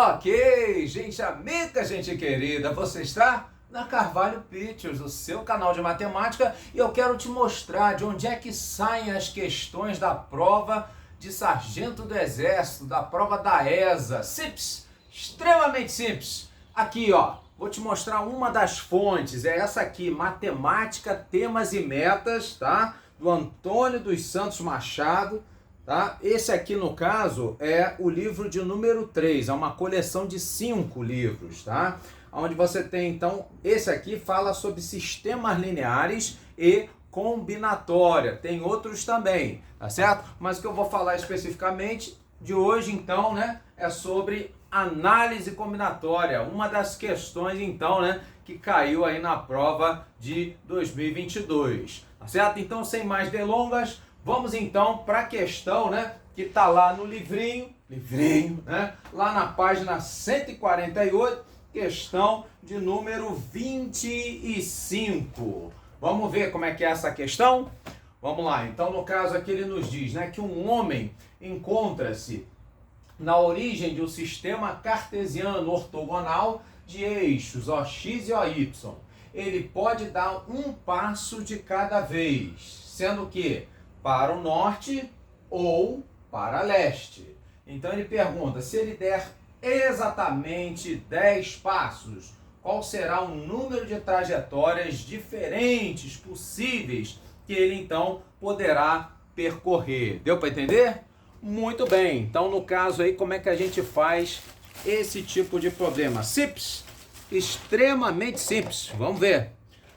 Ok, gente amiga, gente querida, você está na Carvalho Pictures, o seu canal de matemática, e eu quero te mostrar de onde é que saem as questões da prova de sargento do exército, da prova da ESA. Simples, extremamente simples. Aqui, ó, vou te mostrar uma das fontes, é essa aqui, Matemática, Temas e Metas, tá? Do Antônio dos Santos Machado. Tá? Esse aqui, no caso, é o livro de número 3, é uma coleção de 5 livros, tá? Onde você tem, então, esse aqui fala sobre sistemas lineares e combinatória, tem outros também, tá certo? Mas o que eu vou falar especificamente de hoje, então, né, é sobre análise combinatória, uma das questões, então, né, que caiu aí na prova de 2022, tá certo? Então, sem mais delongas, vamos então para a questão, né, que está lá no livrinho, né, lá na página 148, questão de número 25. Vamos ver como é que é essa questão? Vamos lá, então no caso aqui ele nos diz, né, que um homem encontra-se na origem de um sistema cartesiano ortogonal de eixos OX e OY. Ele pode dar um passo de cada vez, sendo que para o norte ou para leste. Então ele pergunta, se ele der exatamente 10 passos, qual será o número de trajetórias diferentes possíveis que ele então poderá percorrer? Deu para entender? Muito bem. Então no caso aí, como é que a gente faz esse tipo de problema? Simples, extremamente simples. Vamos ver.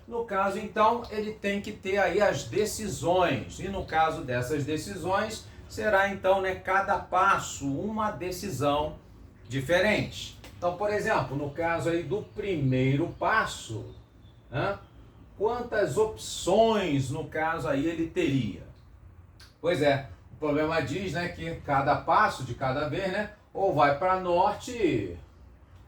No caso, então, ele tem que ter aí as decisões. E no caso dessas decisões, será então, né, cada passo uma decisão diferente. Então, por exemplo, no caso aí do primeiro passo, né, quantas opções, no caso aí, ele teria? Pois é, o problema diz, né, que cada passo de cada vez, né, ou vai para norte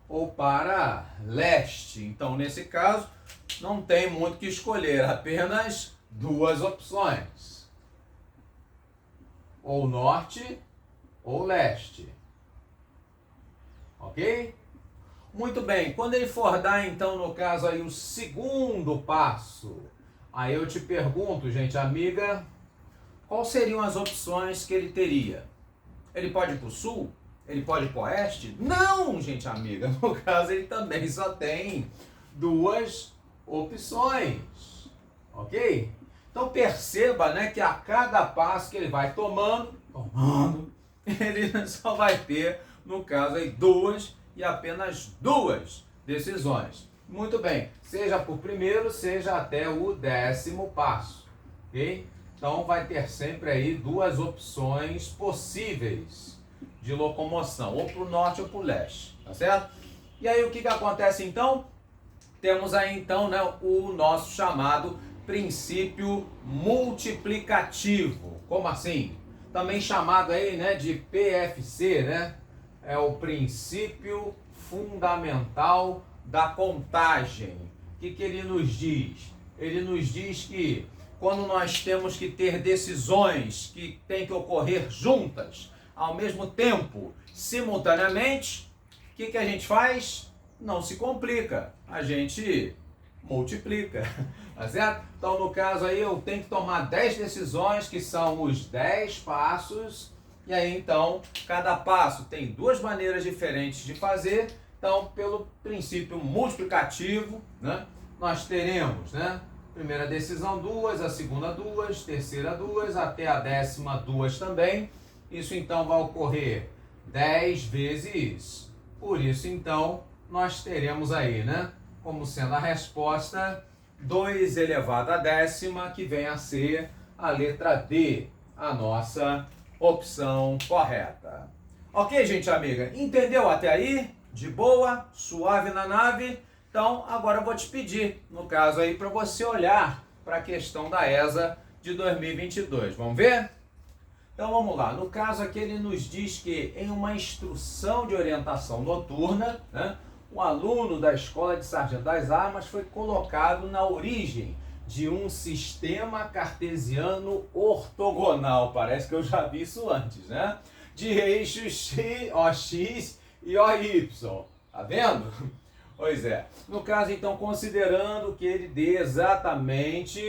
ou para leste. Então, nesse caso, não tem muito o que escolher, apenas duas opções. Ou norte ou leste. Ok? Muito bem, quando ele for dar, então, no caso aí, o segundo passo, aí eu te pergunto, gente amiga, quais seriam as opções que ele teria? Ele pode ir para o sul? Ele pode ir para o oeste? Não, gente amiga, no caso ele também só tem duas opções, ok? Então perceba, né, que a cada passo que ele vai tomando, ele só vai ter, no caso aí, duas e apenas duas decisões. Muito bem, seja por primeiro, seja até o 10º passo, ok? Então vai ter sempre aí duas opções possíveis de locomoção, ou para o norte ou para o leste, tá certo? E aí o que acontece então? Temos aí então, né, o nosso chamado princípio multiplicativo. Como assim? Também chamado aí, né, de PFC, né? É o princípio fundamental da contagem. O que ele nos diz? Ele nos diz que quando nós temos que ter decisões que têm que ocorrer juntas, ao mesmo tempo, simultaneamente, o que a gente faz? Não se complica, a gente multiplica, tá certo? Então, no caso aí, eu tenho que tomar 10 decisões, que são os 10 passos, e aí, então, cada passo tem duas maneiras diferentes de fazer. Então, pelo princípio multiplicativo, né, nós teremos, né, primeira decisão 2, a segunda 2, terceira 2, até a 10ª 2 também. Isso, então, vai ocorrer 10 vezes. Por isso, então, nós teremos aí, né, como sendo a resposta 2 elevado à 10ª, que vem a ser a letra D, a nossa opção correta. Ok, gente amiga? Entendeu até aí? De boa? Suave na nave? Então, agora eu vou te pedir, no caso aí, para você olhar para a questão da ESA de 2022. Vamos ver? Então vamos lá, no caso aqui ele nos diz que em uma instrução de orientação noturna, né, um aluno da Escola de Sargento das Armas foi colocado na origem de um sistema cartesiano ortogonal, parece que eu já vi isso antes, né? De eixos OX e OY. Tá vendo? Pois é. No caso, então, considerando que ele dê exatamente,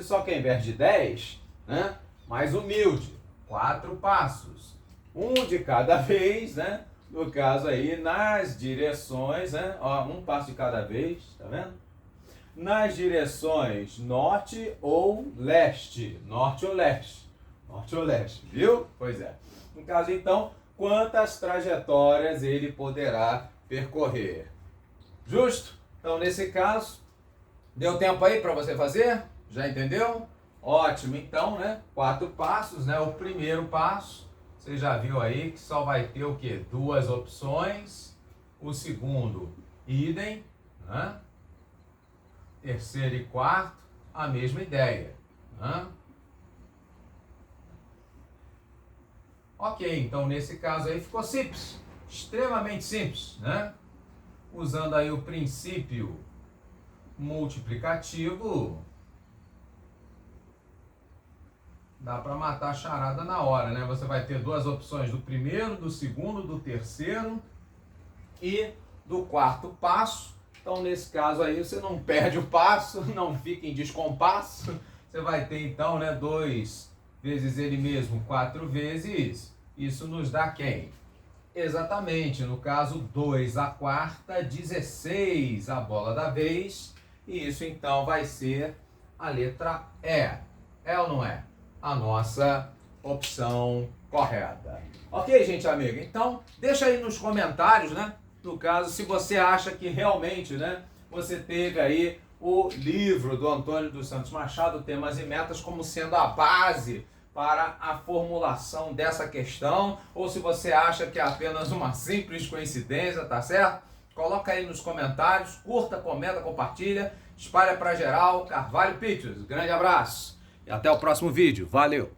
só que ao invés de 10, né? Mais humilde, 4 passos. Um de cada vez, né? No caso aí, nas direções, né? Ó, um passo de cada vez, tá vendo? Nas direções norte ou leste. Norte ou leste. Norte ou leste, viu? Pois é. No caso, então, quantas trajetórias ele poderá percorrer? Justo? Então, nesse caso, deu tempo aí para você fazer? Já entendeu? Ótimo. Então, né? 4 passos, né? O primeiro passo, você já viu aí que só vai ter o quê? 2 opções. O segundo, idem, né? Terceiro e quarto, a mesma ideia. Né? Ok, então nesse caso aí ficou simples, extremamente simples, né? Usando aí o princípio multiplicativo, dá para matar a charada na hora, né? Você vai ter 2 opções do primeiro, do segundo, do terceiro e do quarto passo. Então, nesse caso aí, você não perde o passo, não fica em descompasso. Você vai ter, então, né, 2 vezes ele mesmo, 4 vezes. Isso nos dá quem? Exatamente, no caso, 2 a quarta, 16, a bola da vez. E isso, então, vai ser a letra E. É ou não é? A nossa opção correta. Ok, gente amiga? Então, deixa aí nos comentários, né? No caso, se você acha que realmente, né, você teve aí o livro do Antônio dos Santos Machado, Temas e Metas, como sendo a base para a formulação dessa questão, ou se você acha que é apenas uma simples coincidência, tá certo? Coloca aí nos comentários, curta, comenta, compartilha, espalha para geral. Carvalho Pictures, grande abraço e até o próximo vídeo. Valeu!